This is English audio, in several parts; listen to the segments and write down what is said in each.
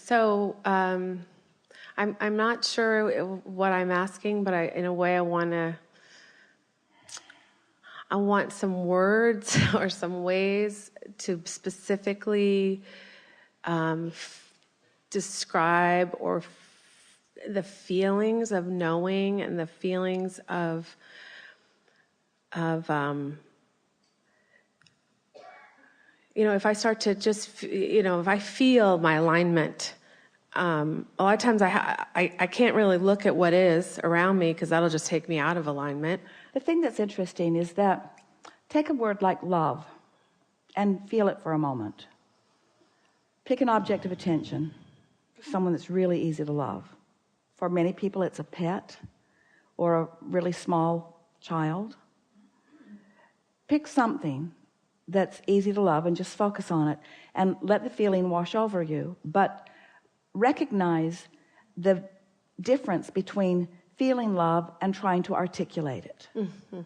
So I'm not sure what I'm asking, but in a way I want some words or some ways to specifically describe the feelings of knowing and the feelings of if I start to just, if I feel my alignment, a lot of times I can't really look at what is around me because that'll just take me out of alignment. The thing that's interesting is that take a word like love and feel it for a moment. Pick an object of attention, someone that's really easy to love. For many people it's a pet or a really small child. Pick something that's easy to love and just focus on it and let the feeling wash over you, but recognize the difference between feeling love and trying to articulate it. Mm-hmm.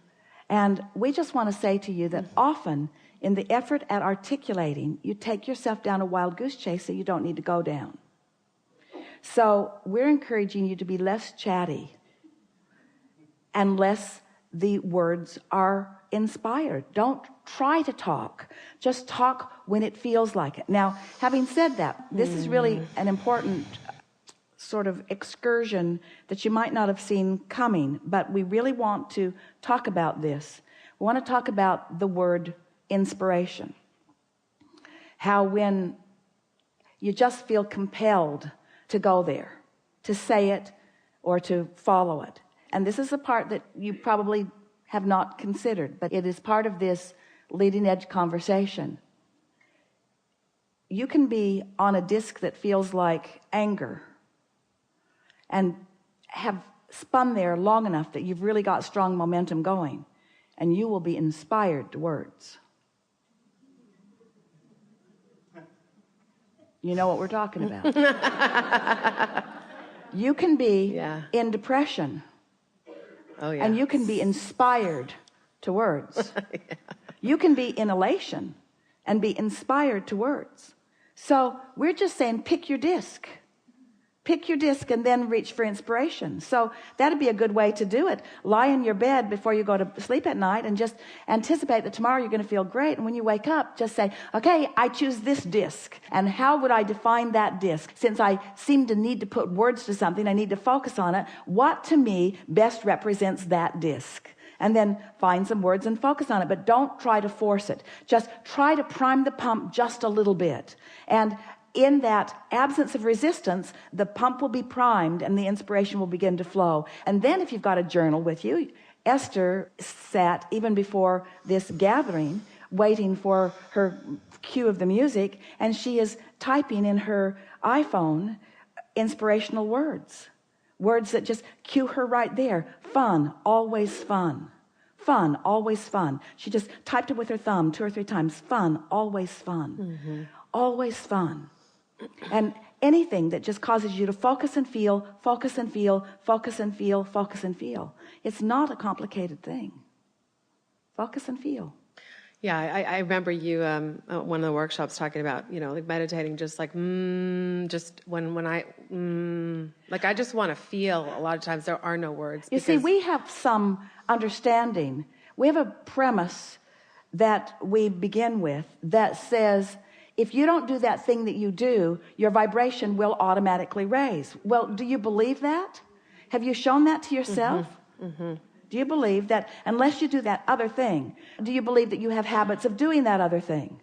And we just want to say to you that often in the effort at articulating, you take yourself down a wild goose chase that you don't need to go down. So we're encouraging you to be less chatty unless the words are inspired. Don't try to talk, just talk when it feels like it. Now, having said that, this is really an important sort of excursion that you might not have seen coming, but we really want to talk about this. We want to talk about the word inspiration. How when you just feel compelled to go there, to say it or to follow it. And this is the part that you probably have not considered, but it is part of this leading edge conversation. You can be on a disc that feels like anger and have spun there long enough that you've really got strong momentum going, and you will be inspired to words. You know what we're talking about. You can be in depression. Oh, yeah. And you can be inspired to words. Yeah. You can be in elation and be inspired to words. So we're just saying pick your disc. Pick your disc and then reach for inspiration. So that'd be a good way to do it. Lie in your bed before you go to sleep at night and just anticipate that tomorrow you're going to feel great. And when you wake up, just say, okay, I choose this disc. And how would I define that disc? Since I seem to need to put words to something, I need to focus on it. What to me best represents that disc? And then find some words and focus on it. But don't try to force it. Just try to prime the pump just a little bit. And in that absence of resistance, the pump will be primed and the inspiration will begin to flow. And then if you've got a journal with you, Esther sat even before this gathering waiting for her cue of the music, and she is typing in her iPhone inspirational words that just cue her right there. Fun, always fun. Fun, always fun. She just typed it with her thumb 2 or 3 times. Fun, always fun. Mm-hmm. Always fun. And anything that just causes you to focus and feel, focus and feel, focus and feel, focus and feel. It's not a complicated thing. Focus and feel. Yeah, I remember you one of the workshops talking about, like meditating, just like just when I like I just want to feel. A lot of times there are no words. You see, we have some understanding. We have a premise that we begin with that says, if you don't do that thing that you do, your vibration will automatically raise. Well, do you believe that? Have you shown that to yourself? Mm-hmm. Mm-hmm. Do you believe that unless you do that other thing, do you believe that you have habits of doing that other thing?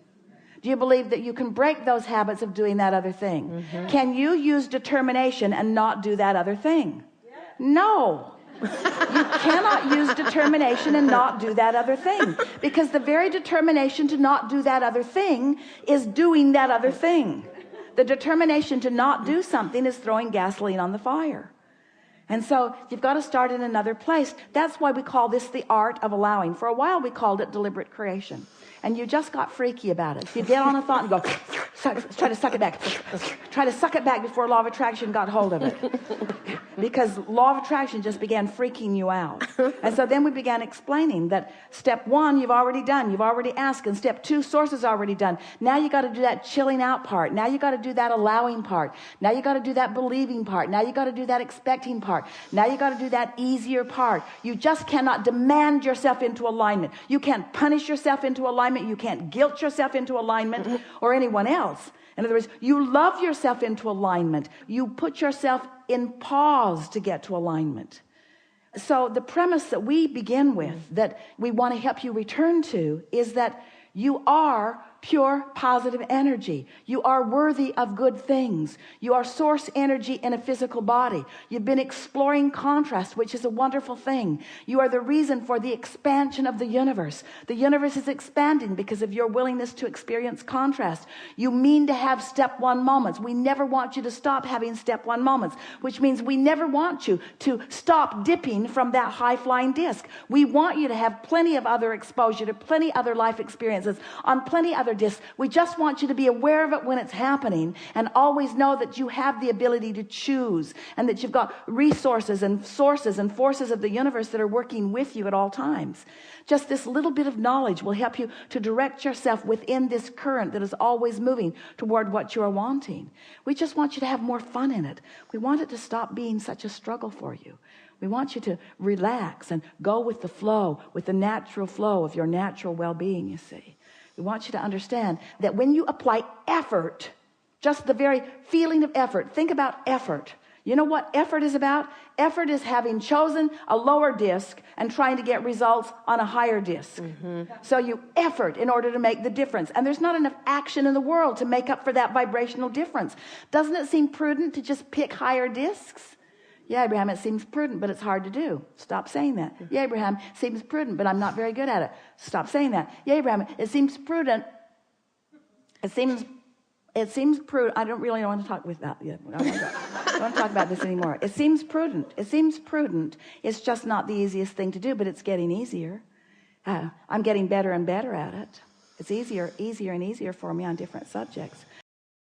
Do you believe that you can break those habits of doing that other thing? Mm-hmm. Can you use determination and not do that other thing? Yeah. No. You cannot use determination and not do that other thing, because the very determination to not do that other thing is doing that other thing. The determination to not do something is throwing gasoline on the fire. And so you've got to start in another place. That's why we call this the art of allowing. For a while we called it deliberate creation. and you just got freaky about it. So you get on a thought and go, try to suck it back. Try to suck it back before law of attraction got hold of it. Because law of attraction just began freaking you out. And so then we began explaining that step 1, you've already done. You've already asked. And step 2, source is already done. Now you got to do that chilling out part. Now you got to do that allowing part. Now you got to do that believing part. Now you got to do that expecting part. Now you got to do that easier part. You just cannot demand yourself into alignment. You can't punish yourself into alignment. You can't guilt yourself into alignment or anyone else. In other words, you love yourself into alignment. You put yourself in pause to get to alignment. So the premise that we begin with, that we want to help you return to, is that you are pure positive energy. You are worthy of good things. You are source energy in a physical body. You've been exploring contrast, which is a wonderful thing. You are the reason for the expansion of the universe. The universe is expanding because of your willingness to experience contrast. You mean to have step 1 moments. We never want you to stop having step 1 moments, which means we never want you to stop dipping from that high-flying disc. We want you to have plenty of other exposure to plenty other life experiences on plenty other discs. We just want you to be aware of it when it's happening, and always know that you have the ability to choose, and that you've got resources and sources and forces of the universe that are working with you at all times. Just this little bit of knowledge will help you to direct yourself within this current that is always moving toward what you are wanting. We just want you to have more fun in it. We want it to stop being such a struggle for you. We want you to relax and go with the flow, with the natural flow of your natural well-being, you see. We want you to understand that when you apply effort, just the very feeling of effort, think about effort. You know what effort is about? Effort is having chosen a lower disc and trying to get results on a higher disc. So you effort in order to make the difference. And there's not enough action in the world to make up for that vibrational difference. Doesn't it seem prudent to just pick higher discs? Yeah, Abraham, it seems prudent, but it's hard to do. Stop saying that. Yeah, Abraham, it seems prudent, but I'm not very good at it. Stop saying that. Yeah, Abraham, it seems prudent. It seems prudent. I don't really want to talk with that yet. I don't want to talk about this anymore. It seems prudent. It seems prudent. It's just not the easiest thing to do, but it's getting easier. I'm getting better and better at it. It's easier and easier for me on different subjects.